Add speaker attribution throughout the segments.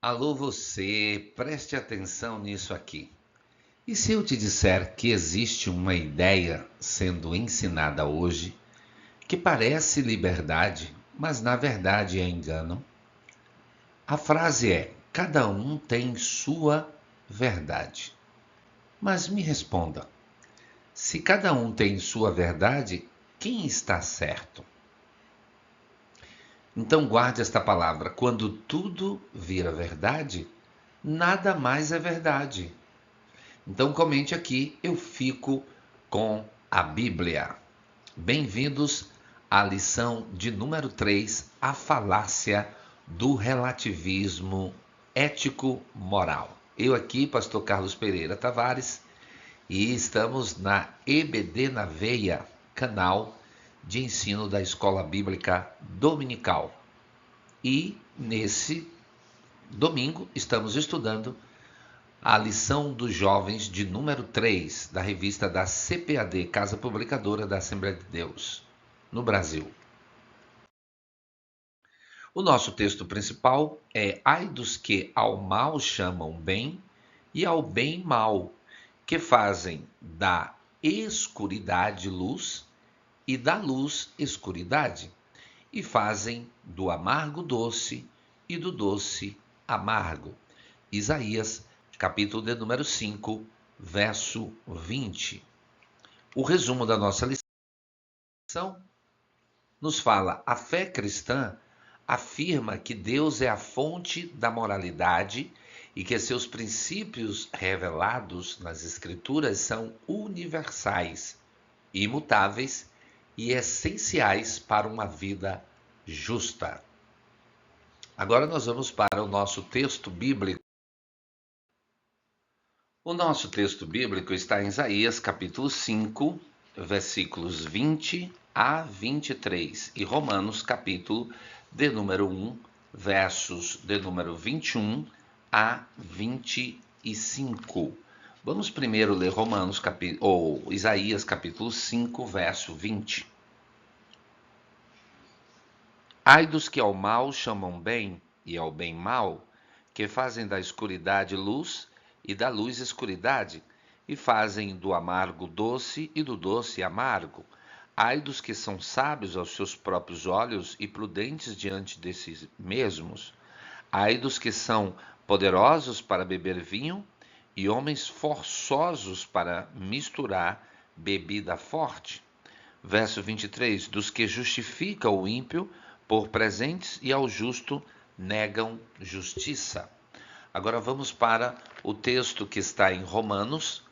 Speaker 1: Alô você, preste atenção nisso aqui. E se eu te disser que existe uma ideia sendo ensinada hoje que parece liberdade, mas na verdade é engano? A frase é: cada um tem sua verdade. Mas me responda, se cada um tem sua verdade, quem está certo? Então guarde esta palavra: quando tudo vira verdade, nada mais é verdade. Então comente aqui, eu fico com a Bíblia. Bem-vindos à lição de número 3, a falácia do relativismo ético-moral. Eu aqui, pastor Carlos Pereira Tavares, e estamos na EBD na Veia, canal de ensino da Escola Bíblica Dominical. E nesse domingo estamos estudando a lição dos jovens de número 3 da revista da CPAD, Casa Publicadora da Assembleia de Deus, no Brasil. O nosso texto principal é: ai dos que ao mal chamam bem e ao bem mal, que fazem da escuridade luz e da luz escuridade, e fazem do amargo doce e do doce amargo. Isaías, capítulo de número 5, verso 20. O resumo da nossa lição nos fala: a fé cristã afirma que Deus é a fonte da moralidade e que seus princípios revelados nas Escrituras são universais, imutáveis e essenciais para uma vida justa. Agora nós vamos para o nosso texto bíblico. O nosso texto bíblico está em Isaías, capítulo 5, versículos 20 a 23, e Romanos, capítulo de número 1, versos de número 21 a 25. Vamos primeiro ler Isaías, capítulo 5, verso 20. Ai dos que ao mal chamam bem e ao bem mal, que fazem da escuridade luz e da luz escuridade, e fazem do amargo doce e do doce amargo. Ai dos que são sábios aos seus próprios olhos e prudentes diante de si mesmos. Ai dos que são poderosos para beber vinho e homens forçosos para misturar bebida forte. Verso 23, dos que justificam o ímpio por presentes e ao justo negam justiça. Agora vamos para o texto que está em Romanos,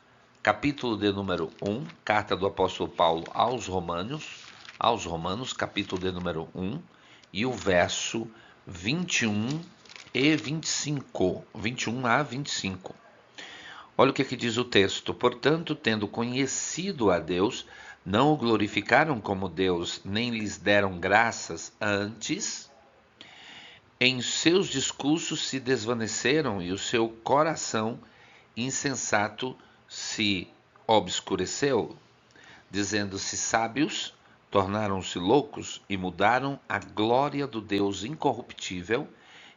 Speaker 1: capítulo de número 1, carta do apóstolo Paulo aos Romanos, capítulo de número 1, e o verso 21 e 25, 21 a 25. Olha o que aqui diz o texto: portanto, tendo conhecido a Deus, não o glorificaram como Deus, nem lhes deram graças, antes em seus discursos se desvaneceram e o seu coração insensato se obscureceu. Dizendo-se sábios, tornaram-se loucos e mudaram a glória do Deus incorruptível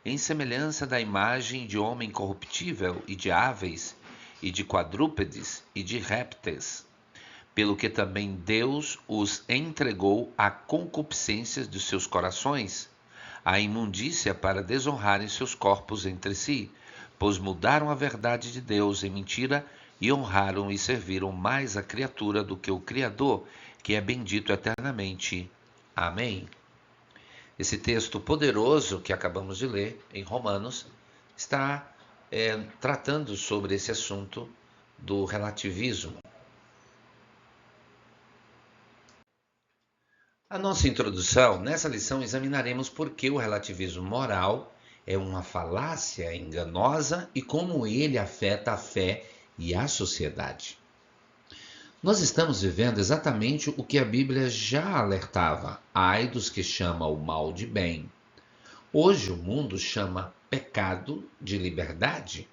Speaker 1: em semelhança da imagem de homem corruptível e de aves e de quadrúpedes e de répteis. Pelo que também Deus os entregou à concupiscência de seus corações, à imundícia para desonrarem seus corpos entre si, pois mudaram a verdade de Deus em mentira e honraram e serviram mais a criatura do que o Criador, que é bendito eternamente. Amém. Esse texto poderoso que acabamos de ler em Romanos está tratando sobre esse assunto do relativismo. A nossa introdução, nessa lição examinaremos por que o relativismo moral é uma falácia enganosa e como ele afeta a fé e a sociedade. Nós estamos vivendo exatamente o que a Bíblia já alertava: ai dos que chamam o mal de bem. Hoje o mundo chama pecado de liberdade,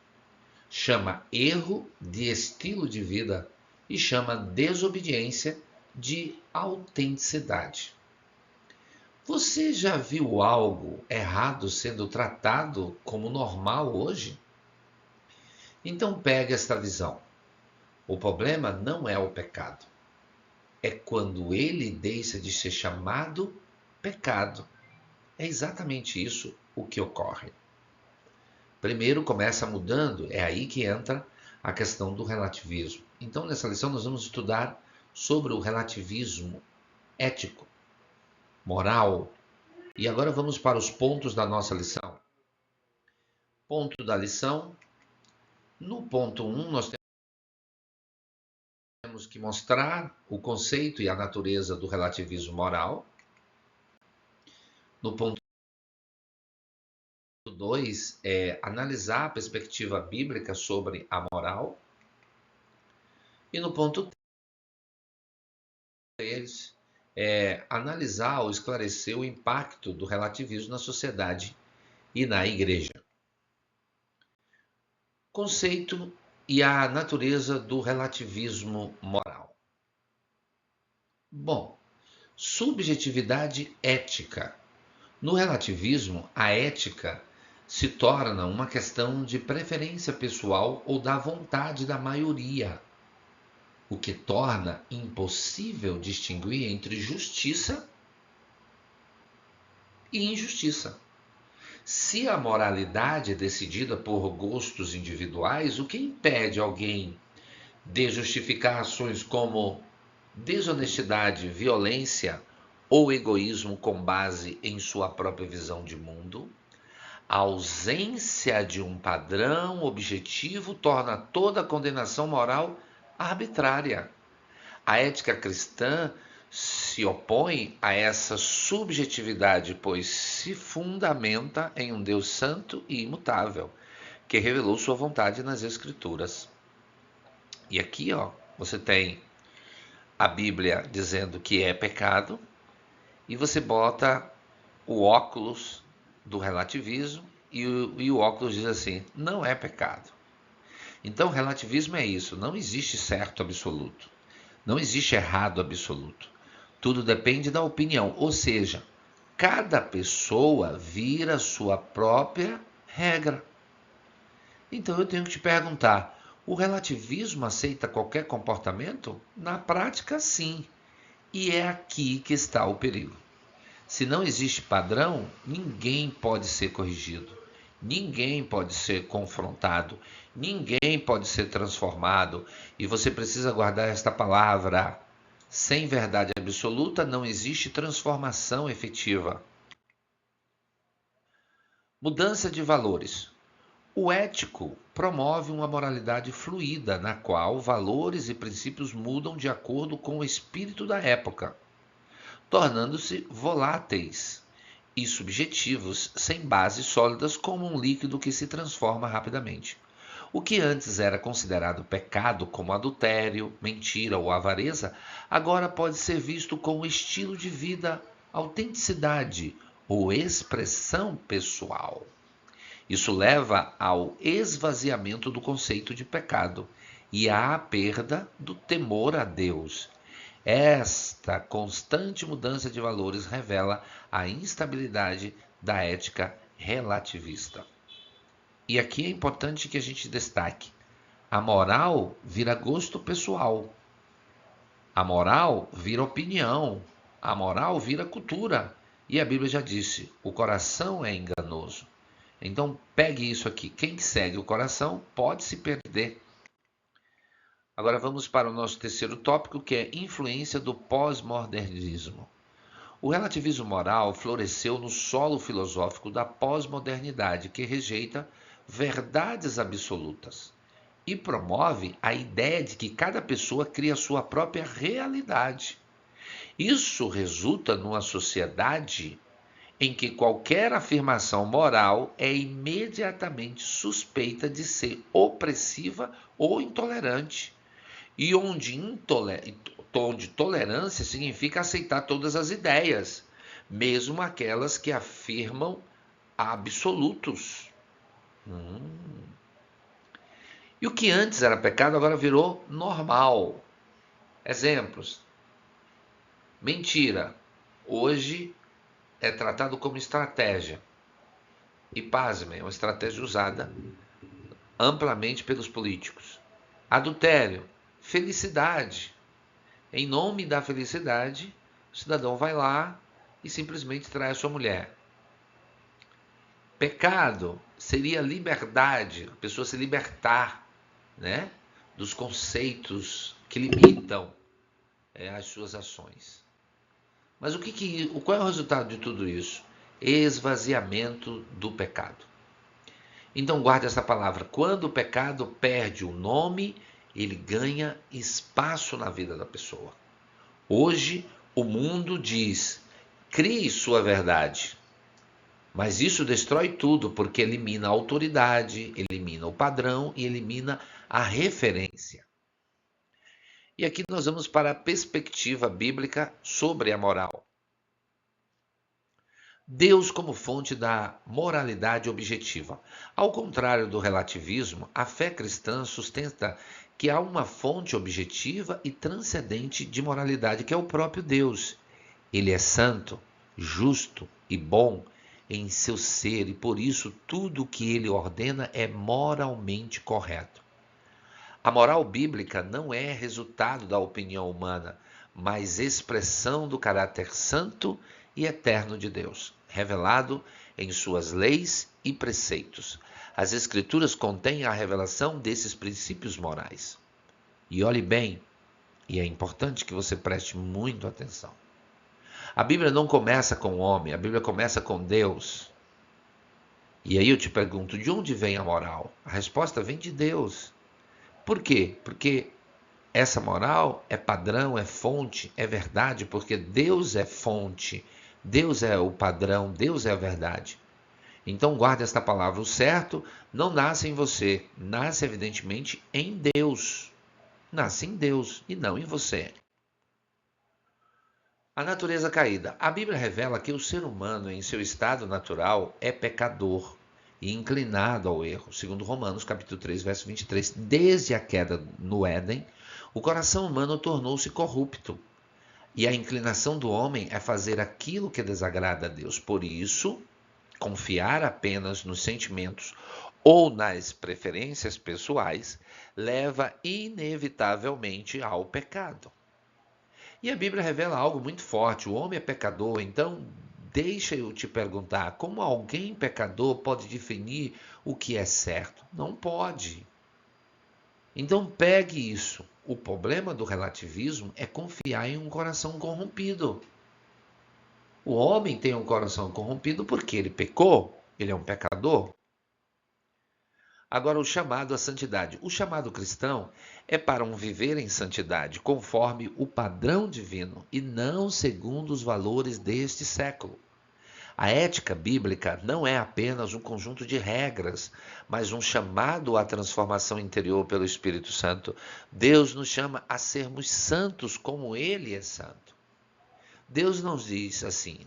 Speaker 1: chama erro de estilo de vida e chama desobediência de autenticidade. Você já viu algo errado sendo tratado como normal hoje? Então pegue esta visão. O problema não é o pecado, é quando ele deixa de ser chamado pecado. É exatamente isso o que ocorre. Primeiro começa mudando, é aí que entra a questão do relativismo. Então, nessa lição, nós vamos estudar sobre o relativismo ético, moral. E agora vamos para os pontos da nossa lição. Ponto da lição. No ponto 1, nós temos que mostrar o conceito e a natureza do relativismo moral. No ponto 2, é analisar a perspectiva bíblica sobre a moral. E no ponto 3, analisar ou esclarecer o impacto do relativismo na sociedade e na igreja. Conceito e a natureza do relativismo moral. Bom, subjetividade ética. No relativismo, a ética se torna uma questão de preferência pessoal ou da vontade da maioria, o que torna impossível distinguir entre justiça e injustiça. Se a moralidade é decidida por gostos individuais, o que impede alguém de justificar ações como desonestidade, violência ou egoísmo com base em sua própria visão de mundo? A ausência de um padrão objetivo torna toda condenação moral arbitrária. A ética cristã se opõe a essa subjetividade, pois se fundamenta em um Deus santo e imutável, que revelou sua vontade nas Escrituras. E aqui, você tem a Bíblia dizendo que é pecado, e você bota o óculos do relativismo, e o óculos diz assim: não é pecado. Então, relativismo é isso, não existe certo absoluto, não existe errado absoluto. Tudo depende da opinião, ou seja, cada pessoa vira sua própria regra. Então eu tenho que te perguntar: o relativismo aceita qualquer comportamento? Na prática, sim. E é aqui que está o perigo. Se não existe padrão, ninguém pode ser corrigido, ninguém pode ser confrontado, ninguém pode ser transformado. E você precisa guardar esta palavra: sem verdade absoluta não existe transformação efetiva. Mudança de valores. O ético promove uma moralidade fluida, na qual valores e princípios mudam de acordo com o espírito da época, tornando-se voláteis e subjetivos, sem bases sólidas, como um líquido que se transforma rapidamente. O que antes era considerado pecado, como adultério, mentira ou avareza, agora pode ser visto como estilo de vida, autenticidade ou expressão pessoal. Isso leva ao esvaziamento do conceito de pecado e à perda do temor a Deus. Esta constante mudança de valores revela a instabilidade da ética relativista. E aqui é importante que a gente destaque: a moral vira gosto pessoal, a moral vira opinião, a moral vira cultura. E a Bíblia já disse: o coração é enganoso. Então pegue isso aqui: quem segue o coração pode se perder. Agora vamos para o nosso terceiro tópico, que é influência do pós-modernismo. O relativismo moral floresceu no solo filosófico da pós-modernidade, que rejeita verdades absolutas e promove a ideia de que cada pessoa cria sua própria realidade. Isso resulta numa sociedade em que qualquer afirmação moral é imediatamente suspeita de ser opressiva ou intolerante, e onde tolerância significa aceitar todas as ideias, mesmo aquelas que afirmam absolutos. E o que antes era pecado agora virou normal. Exemplos: mentira. Hoje é tratado como estratégia. E pasmem, é uma estratégia usada amplamente pelos políticos. Adultério, felicidade. Em nome da felicidade, o cidadão vai lá e simplesmente trai a sua mulher. Pecado seria liberdade, a pessoa se libertar, né, dos conceitos que limitam as suas ações. Mas qual é o resultado de tudo isso? Esvaziamento do pecado. Então guarde essa palavra. Quando o pecado perde o nome, ele ganha espaço na vida da pessoa. Hoje, o mundo diz: crie sua verdade. Mas isso destrói tudo, porque elimina a autoridade, elimina o padrão e elimina a referência. E aqui nós vamos para a perspectiva bíblica sobre a moral. Deus como fonte da moralidade objetiva. Ao contrário do relativismo, a fé cristã sustenta que há uma fonte objetiva e transcendente de moralidade, que é o próprio Deus. Ele é santo, justo e bom em seu ser, e por isso tudo o que ele ordena é moralmente correto. A moral bíblica não é resultado da opinião humana, mas expressão do caráter santo e eterno de Deus, revelado em suas leis e preceitos. As Escrituras contêm a revelação desses princípios morais. E olhe bem, e é importante que você preste muito atenção. A Bíblia não começa com o homem, a Bíblia começa com Deus. E aí eu te pergunto, de onde vem a moral? A resposta vem de Deus. Por quê? Porque essa moral é padrão, é fonte, é verdade, porque Deus é fonte, Deus é o padrão, Deus é a verdade. Então guarde esta palavra, o certo não nasce em você, nasce evidentemente em Deus. Nasce em Deus e não em você. A natureza caída. A Bíblia revela que o ser humano, em seu estado natural, é pecador e inclinado ao erro. Segundo Romanos, capítulo 3, verso 23. Desde a queda no Éden, o coração humano tornou-se corrupto. E a inclinação do homem é fazer aquilo que desagrada a Deus. Por isso, confiar apenas nos sentimentos ou nas preferências pessoais leva inevitavelmente ao pecado. E a Bíblia revela algo muito forte: o homem é pecador. Então, deixa eu te perguntar, como alguém pecador pode definir o que é certo? Não pode. Então, pegue isso. O problema do relativismo é confiar em um coração corrompido. O homem tem um coração corrompido porque ele pecou, ele é um pecador. Agora, o chamado à santidade. O chamado cristão é para um viver em santidade, conforme o padrão divino e não segundo os valores deste século. A ética bíblica não é apenas um conjunto de regras, mas um chamado à transformação interior pelo Espírito Santo. Deus nos chama a sermos santos como Ele é santo. Deus não diz assim,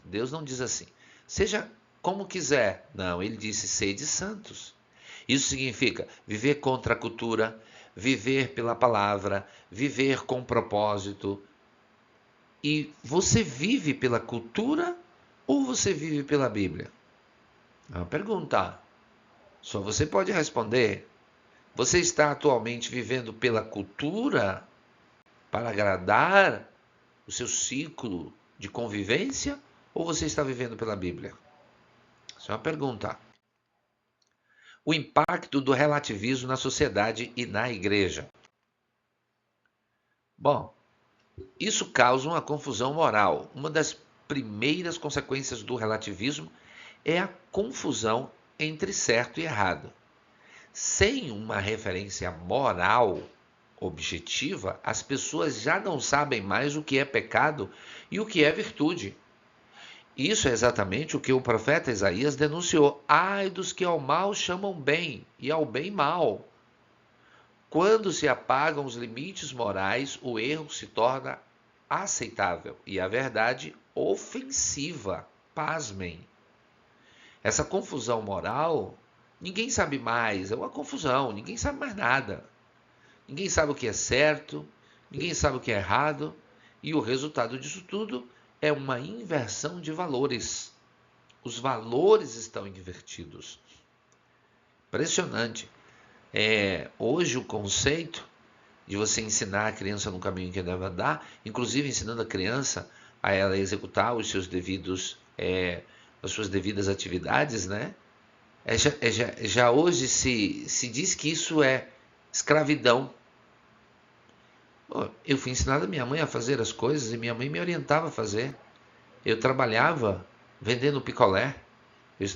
Speaker 1: seja como quiser. Não, Ele disse, sede santos. Isso significa viver contra a cultura, viver pela palavra, viver com propósito. E você vive pela cultura ou você vive pela Bíblia? É uma pergunta. Só você pode responder. Você está atualmente vivendo pela cultura para agradar o seu ciclo de convivência ou você está vivendo pela Bíblia? Isso é uma pergunta. O impacto do relativismo na sociedade e na igreja. Bom, isso causa uma confusão moral. Uma das primeiras consequências do relativismo é a confusão entre certo e errado. Sem uma referência moral objetiva, as pessoas já não sabem mais o que é pecado e o que é virtude. Isso é exatamente o que o profeta Isaías denunciou. Ai dos que ao mal chamam bem e ao bem mal. Quando se apagam os limites morais, o erro se torna aceitável e a verdade ofensiva. Pasmem. Essa confusão moral, ninguém sabe mais, é uma confusão, ninguém sabe mais nada. Ninguém sabe o que é certo, ninguém sabe o que é errado, e o resultado disso tudo é uma inversão de valores. Os valores estão invertidos. Impressionante. Hoje o conceito de você ensinar a criança no caminho que deve andar, inclusive ensinando a criança a ela executar os seus devidos, as suas devidas atividades, né? Já hoje se diz que isso é escravidão. Eu fui ensinado a minha mãe a fazer as coisas e minha mãe me orientava a fazer. Eu trabalhava vendendo picolé,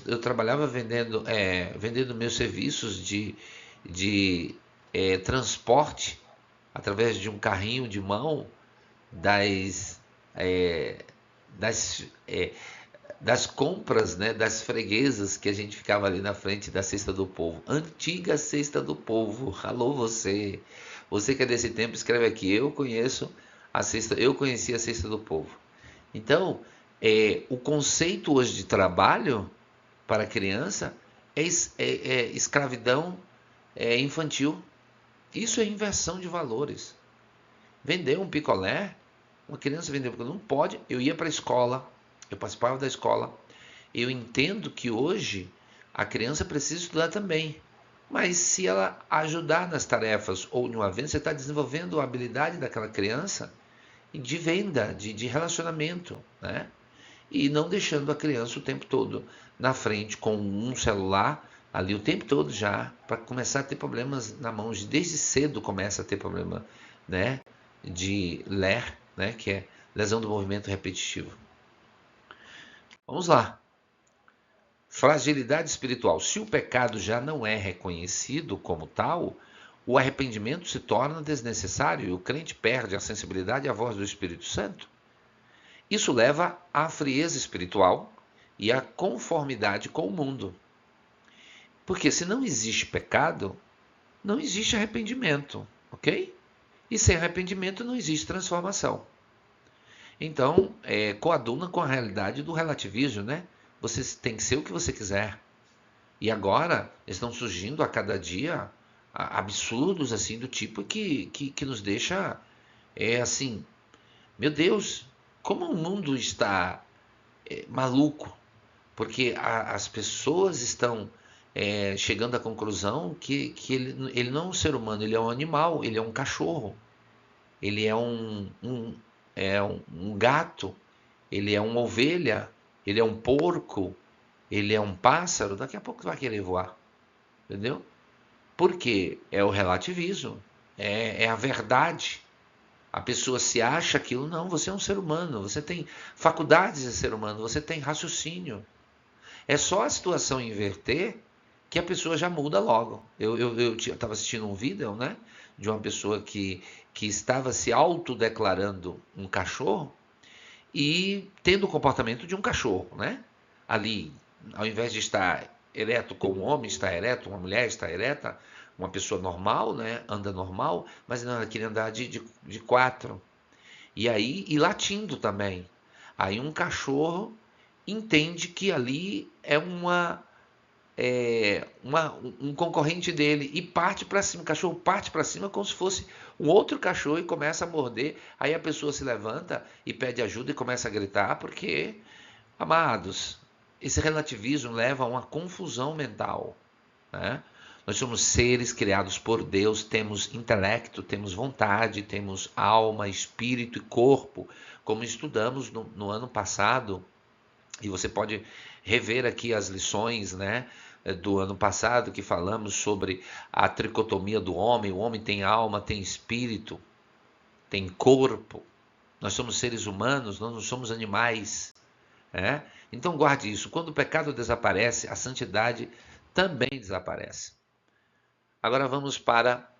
Speaker 1: eu trabalhava vendendo meus serviços de transporte através de um carrinho de mão das, é, das, é, das compras, né, das freguesas que a gente ficava ali na frente da Cesta do Povo. Antiga Cesta do Povo. Alô você. Você que é desse tempo, escreve aqui. Eu conheci a Cesta do Povo. Então, o conceito hoje de trabalho para a criança é escravidão infantil. Isso é inversão de valores. Vender um picolé, uma criança vender um picolé, não pode. Eu ia para a escola, eu participava da escola. Eu entendo que hoje a criança precisa estudar também. Mas se ela ajudar nas tarefas ou em uma venda, você está desenvolvendo a habilidade daquela criança de venda, de relacionamento, né? E não deixando a criança o tempo todo na frente com um celular ali o tempo todo já, para começar a ter problemas na mão. Desde cedo começa a ter problema, né, de LER, né, que é lesão do movimento repetitivo. Vamos lá. Fragilidade espiritual. Se o pecado já não é reconhecido como tal, o arrependimento se torna desnecessário e o crente perde a sensibilidade à voz do Espírito Santo. Isso leva à frieza espiritual e à conformidade com o mundo. Porque se não existe pecado, não existe arrependimento, ok? E sem arrependimento não existe transformação. Então, coaduna com a realidade do relativismo, né? Você tem que ser o que você quiser. E agora estão surgindo a cada dia absurdos assim do tipo que nos deixa assim, meu Deus, como o mundo está maluco, porque as pessoas estão chegando à conclusão que ele não é um ser humano, ele é um animal, ele é um cachorro, ele é um gato, ele é uma ovelha, ele é um porco, ele é um pássaro, daqui a pouco vai querer voar, entendeu? Porque é o relativismo, é a verdade. A pessoa se acha aquilo, não, você é um ser humano, você tem faculdades de ser humano, você tem raciocínio. É só a situação inverter que a pessoa já muda logo. Eu estava assistindo um vídeo, né, de uma pessoa que estava se autodeclarando um cachorro e tendo o comportamento de um cachorro, né? Ali, ao invés de estar ereto como um homem está ereto, uma mulher está ereta, uma pessoa normal, né, anda normal, mas não, ela queria andar de quatro. E aí, e latindo também. Aí um cachorro entende que ali é um concorrente dele e parte para cima. O cachorro parte para cima como se fosse um outro cachorro e começa a morder. Aí a pessoa se levanta e pede ajuda e começa a gritar, porque, amados, esse relativismo leva a uma confusão mental, né? Nós somos seres criados por Deus, temos intelecto, temos vontade, temos alma, espírito e corpo, como estudamos no ano passado. E você pode rever aqui as lições, né, do ano passado, que falamos sobre a tricotomia do homem. O homem tem alma, tem espírito, tem corpo. Nós somos seres humanos, nós não somos animais, né? Então guarde isso. Quando o pecado desaparece, a santidade também desaparece. Agora vamos para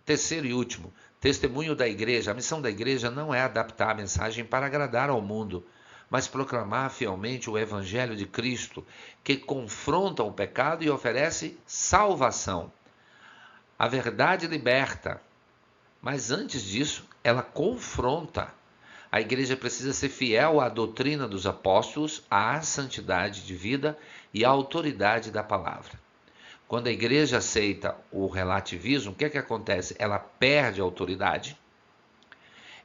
Speaker 1: terceiro e último. Testemunho da igreja. A missão da igreja não é adaptar a mensagem para agradar ao mundo, mas proclamar fielmente o Evangelho de Cristo, que confronta o pecado e oferece salvação. A verdade liberta, mas antes disso, ela confronta. A igreja precisa ser fiel à doutrina dos apóstolos, à santidade de vida e à autoridade da palavra. Quando a igreja aceita o relativismo, o que acontece? Ela perde a autoridade,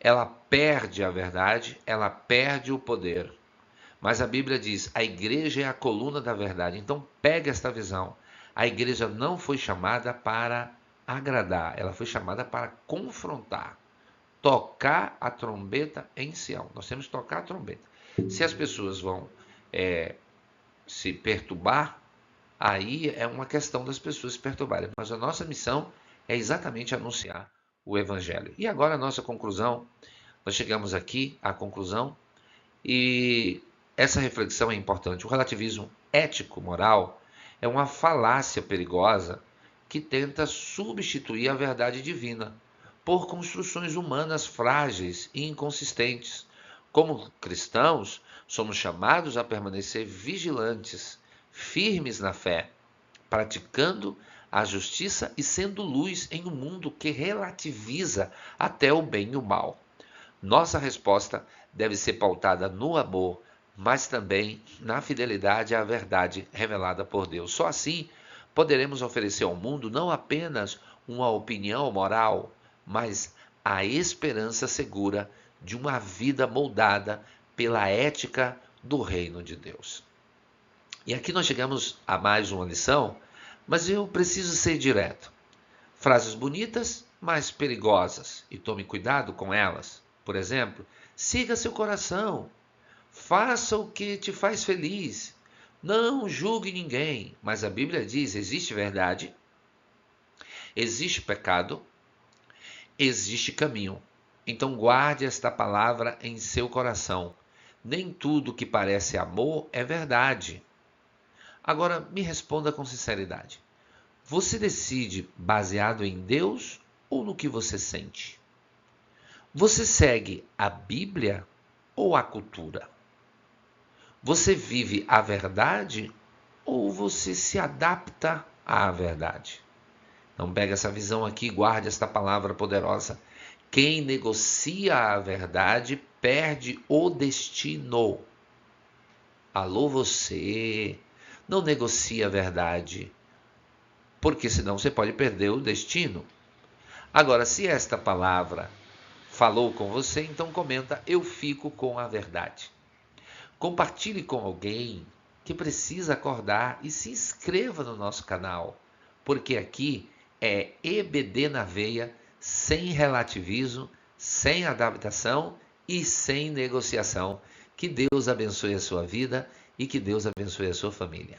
Speaker 1: ela perde a verdade, ela perde o poder. Mas a Bíblia diz, a igreja é a coluna da verdade. Então pega esta visão. A igreja não foi chamada para agradar, ela foi chamada para confrontar, tocar a trombeta em Sião. Nós temos que tocar a trombeta. Se as pessoas vão se perturbar, aí é uma questão das pessoas se perturbarem. Mas a nossa missão é exatamente anunciar o Evangelho. E agora a nossa conclusão. Nós chegamos aqui à conclusão e essa reflexão é importante. O relativismo ético-moral é uma falácia perigosa que tenta substituir a verdade divina por construções humanas frágeis e inconsistentes. Como cristãos, somos chamados a permanecer vigilantes, firmes na fé, praticando a justiça e sendo luz em um mundo que relativiza até o bem e o mal. Nossa resposta deve ser pautada no amor, mas também na fidelidade à verdade revelada por Deus. Só assim poderemos oferecer ao mundo não apenas uma opinião moral, mas a esperança segura de uma vida moldada pela ética do reino de Deus. E aqui nós chegamos a mais uma lição, mas eu preciso ser direto. Frases bonitas, mas perigosas, e tome cuidado com elas. Por exemplo, siga seu coração, faça o que te faz feliz, não julgue ninguém. Mas a Bíblia diz, existe verdade, existe pecado, existe caminho. Então guarde esta palavra em seu coração. Nem tudo que parece amor é verdade. Agora, me responda com sinceridade. Você decide baseado em Deus ou no que você sente? Você segue a Bíblia ou a cultura? Você vive a verdade ou você se adapta à verdade? Então pega essa visão aqui e guarde esta palavra poderosa. Quem negocia a verdade perde o destino. Alô você, não negocie a verdade, porque senão você pode perder o destino. Agora, se esta palavra falou com você, então comenta, eu fico com a verdade. Compartilhe com alguém que precisa acordar e se inscreva no nosso canal, porque aqui é EBD na veia, sem relativismo, sem adaptação e sem negociação. Que Deus abençoe a sua vida e que Deus abençoe a sua família.